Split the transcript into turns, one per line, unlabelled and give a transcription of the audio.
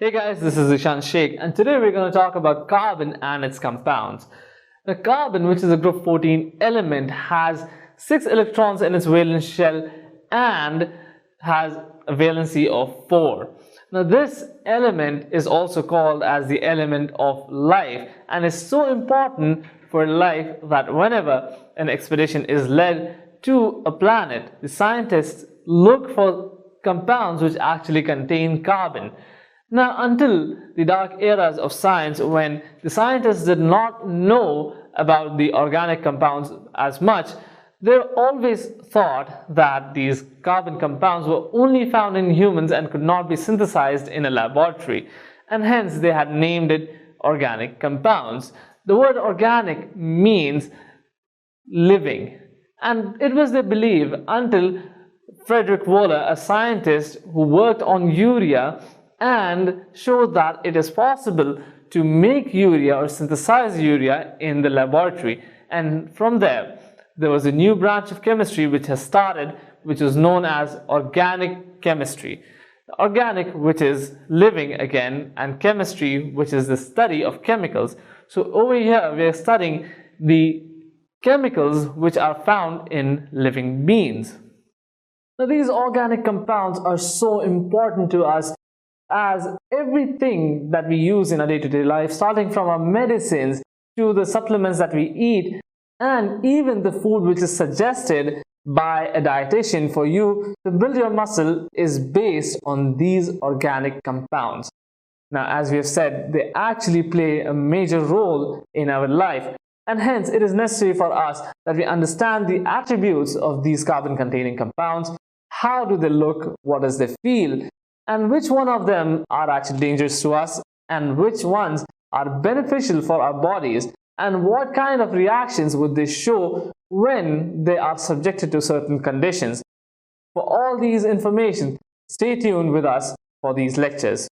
Hey guys, this is Ishan Sheikh, and today we're going to talk about carbon and its compounds. Now, carbon, which is a group 14 element, has 6 electrons in its valence shell and has a valency of 4. Now, this element is also called as the element of life and is so important for life that whenever an expedition is led to a planet, the scientists look for compounds which actually contain carbon. Now, until the dark eras of science, when the scientists did not know about the organic compounds as much, they always thought that these carbon compounds were only found in humans and could not be synthesized in a laboratory, and hence they had named it organic compounds. The word organic means living, and it was their belief until Frederick Wohler, a scientist who worked on urea and showed that it is possible to make urea or synthesize urea in the laboratory. And from there was a new branch of chemistry which has started, which is known as organic chemistry. Organic, which is living again, and chemistry, which is the study of chemicals. So over here we are studying the chemicals which are found in living beings. Now, these organic compounds are so important to us, as everything that we use in our day-to-day life, starting from our medicines to the supplements that we eat, and even the food which is suggested by a dietitian for you to build your muscle, is based on these organic compounds. Now, as we have said, they actually play a major role in our life, and hence it is necessary for us that we understand the attributes of these carbon-containing compounds. How do they look? What does they feel? And which one of them are actually dangerous to us, and which ones are beneficial for our bodies, and what kind of reactions would they show when they are subjected to certain conditions. For all these information, stay tuned with us for these lectures.